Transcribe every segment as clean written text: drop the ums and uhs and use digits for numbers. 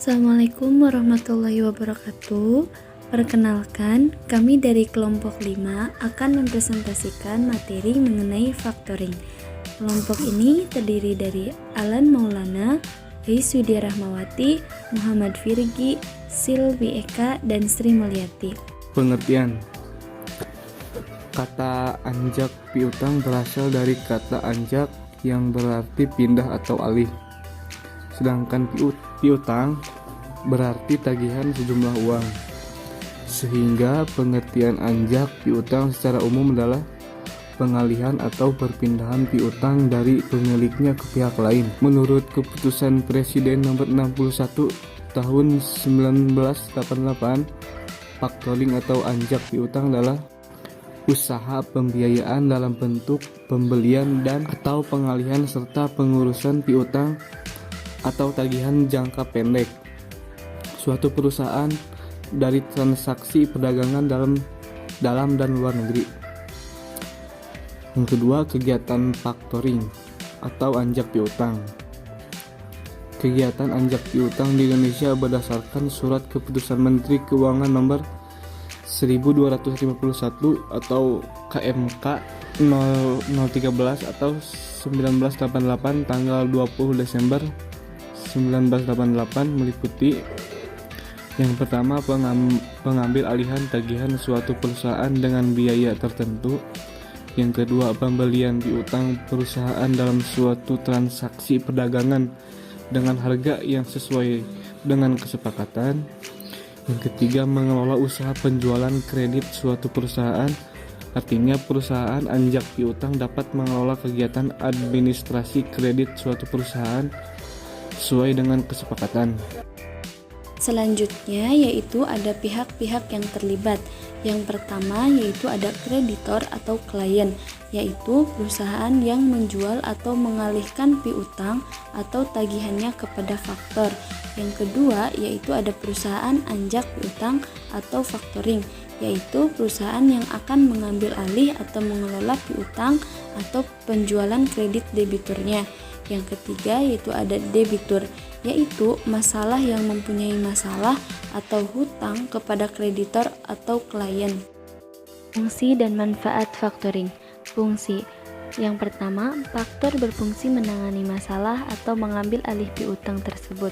Assalamualaikum warahmatullahi wabarakatuh. Perkenalkan, kami dari kelompok 5 akan mempresentasikan materi mengenai factoring. Kelompok ini terdiri dari Alan Maulana, Ais Widya Rahmawati, Muhammad Virgi, Silvi Eka, dan Sri Mulyati. Pengertian. Kata anjak piutang berasal dari kata anjak yang berarti pindah atau alih. Sedangkan piutang berarti tagihan sejumlah uang. Sehingga pengertian anjak piutang secara umum adalah pengalihan atau perpindahan piutang dari pemiliknya ke pihak lain. Menurut keputusan Presiden nomor 61 tahun 1988, factoring atau anjak piutang adalah usaha pembiayaan dalam bentuk pembelian dan atau pengalihan serta pengurusan piutang atau tagihan jangka pendek suatu perusahaan dari transaksi perdagangan dalam dan luar negeri. Yang kedua, kegiatan factoring atau anjak piutang. Kegiatan anjak piutang di Indonesia berdasarkan Surat Keputusan Menteri Keuangan nomor 1251 atau KMK 0013 atau 1988 tanggal 20 Desember 1988 meliputi yang pertama, pengambil alihan tagihan suatu perusahaan dengan biaya tertentu. Yang kedua, pembelian piutang perusahaan dalam suatu transaksi perdagangan dengan harga yang sesuai dengan kesepakatan. Yang ketiga, mengelola usaha penjualan kredit suatu perusahaan. Artinya perusahaan anjak piutang dapat mengelola kegiatan administrasi kredit suatu perusahaan sesuai dengan kesepakatan. Selanjutnya yaitu ada pihak-pihak yang terlibat. Yang pertama yaitu ada kreditor atau klien, yaitu perusahaan yang menjual atau mengalihkan piutang atau tagihannya kepada faktor. Yang kedua yaitu ada perusahaan anjak piutang atau factoring, yaitu perusahaan yang akan mengambil alih atau mengelola piutang atau penjualan kredit debiturnya. Yang ketiga yaitu ada debitur, yaitu masalah yang mempunyai masalah atau hutang kepada kreditor atau klien. Fungsi dan manfaat factoring. Fungsi. Yang pertama, faktor berfungsi menangani masalah atau mengambil alih piutang tersebut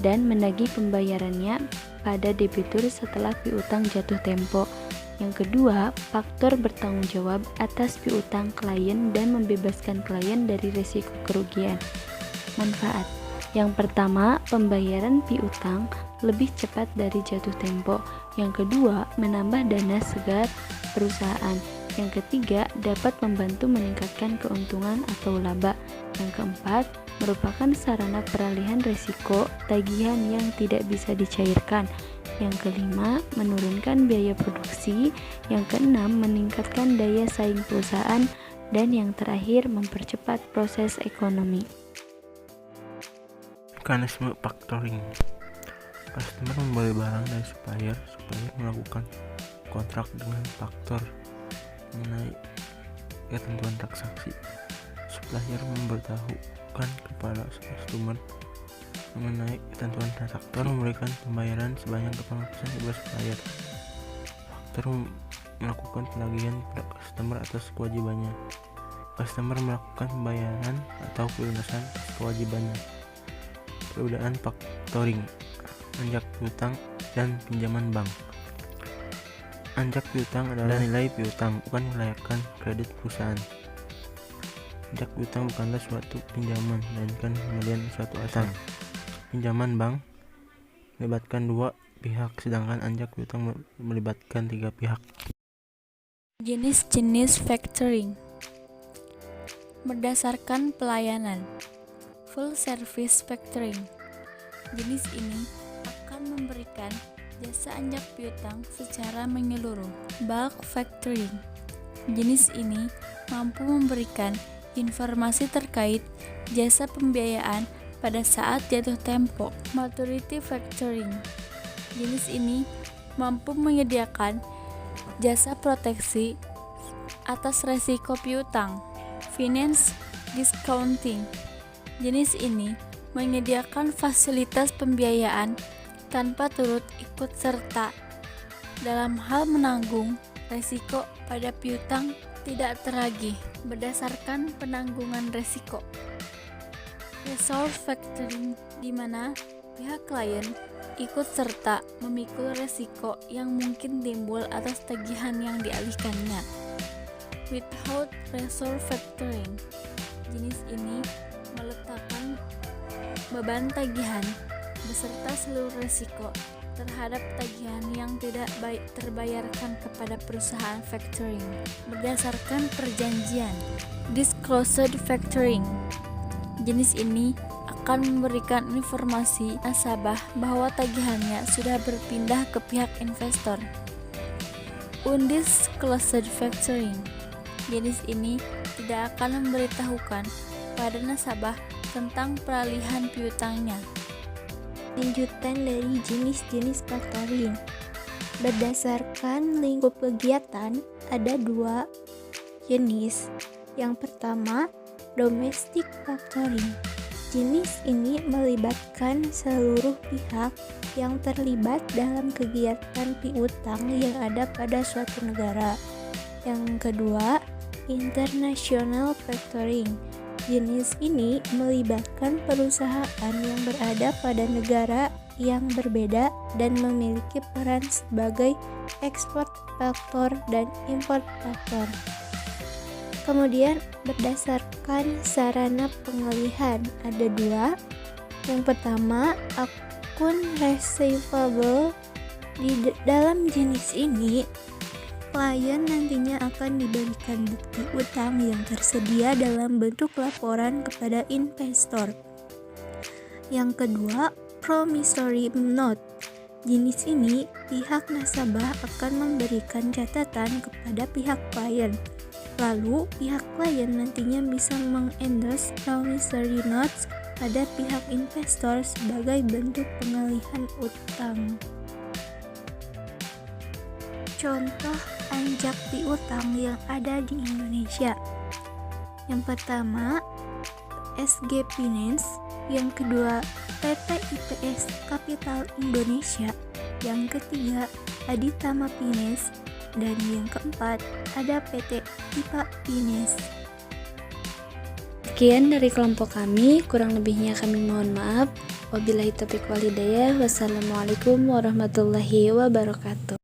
dan menagih pembayarannya pada debitur setelah piutang jatuh tempo. Yang kedua, faktor bertanggung jawab atas piutang klien dan membebaskan klien dari risiko kerugian. Manfaat. Yang pertama, pembayaran piutang lebih cepat dari jatuh tempo. Yang kedua, menambah dana segar perusahaan. Yang ketiga, dapat membantu meningkatkan keuntungan atau laba. Yang keempat, merupakan sarana peralihan risiko tagihan yang tidak bisa dicairkan. Yang kelima, menurunkan biaya produksi. Yang keenam, meningkatkan daya saing perusahaan. Dan yang terakhir, mempercepat proses ekonomi. Mekanisme factoring. Customer membeli barang dari supplier melakukan kontrak dengan faktor mengenai ketentuan transaksi. Supplier memberitahukan kepada customer mengenai ketentuan faktor memberikan pembayaran sebanyak 80% kepada supplier. Faktor melakukan penagihan pada customer atas kewajibannya. Customer melakukan pembayaran atau pelunasan kewajibannya. Perbedaan factoring, anjak piutang, dan pinjaman bank. Anjak piutang adalah nilai piutang, bukan kelayakan kredit perusahaan. Anjak piutang bukanlah suatu pinjaman, melainkan pembelian suatu aset. Pinjaman bank melibatkan dua pihak, sedangkan anjak piutang melibatkan tiga pihak. Jenis-jenis factoring berdasarkan pelayanan. Full service factoring. Jenis ini akan memberikan jasa anjak piutang secara menyeluruh. Bulk factoring. Jenis ini mampu memberikan informasi terkait jasa pembiayaan pada saat jatuh tempo. Maturity factoring. Jenis ini mampu menyediakan jasa proteksi atas resiko piutang. Finance discounting. Jenis ini menyediakan fasilitas pembiayaan tanpa turut ikut serta dalam hal menanggung resiko pada piutang tidak teragih berdasarkan penanggungan resiko. Resolve factoring, di mana pihak klien ikut serta memikul resiko yang mungkin timbul atas tagihan yang dialihkannya. Without resolve factoring, jenis ini meletakkan beban tagihan beserta seluruh resiko terhadap tagihan yang tidak baik terbayarkan kepada perusahaan factoring berdasarkan perjanjian. Disclosed factoring, jenis ini akan memberikan informasi nasabah bahwa tagihannya sudah berpindah ke pihak investor. Undisclosed factoring, jenis ini tidak akan memberitahukan pada nasabah tentang peralihan piutangnya. Lanjutan dari jenis-jenis factoring. Berdasarkan lingkup kegiatan, ada 2 jenis. Yang pertama, domestic factoring. Jenis ini melibatkan seluruh pihak yang terlibat dalam kegiatan piutang yang ada pada suatu negara. Yang kedua, international factoring. Jenis ini melibatkan perusahaan yang berada pada negara yang berbeda dan memiliki peran sebagai ekspor faktor dan import faktor. Kemudian berdasarkan sarana pengalihan ada 2. Yang pertama, akun receivable. Di dalam jenis ini, klien nantinya akan diberikan bukti utang yang tersedia dalam bentuk laporan kepada investor. Yang kedua, promissory note. Jenis ini, pihak nasabah akan memberikan catatan kepada pihak klien. Lalu, pihak klien nantinya bisa mengendorse promissory notes pada pihak investor sebagai bentuk pengalihan utang. Contoh anjak piutang yang ada di Indonesia. Yang pertama, SG Finance. Yang kedua, PT IPS Capital Indonesia. Yang ketiga, Aditama Finance. Dan yang keempat, ada PT IPA Finance. Sekian dari kelompok kami, kurang lebihnya kami mohon maaf. Wabillahi taufiq wal hidayah. Wassalamualaikum warahmatullahi wabarakatuh.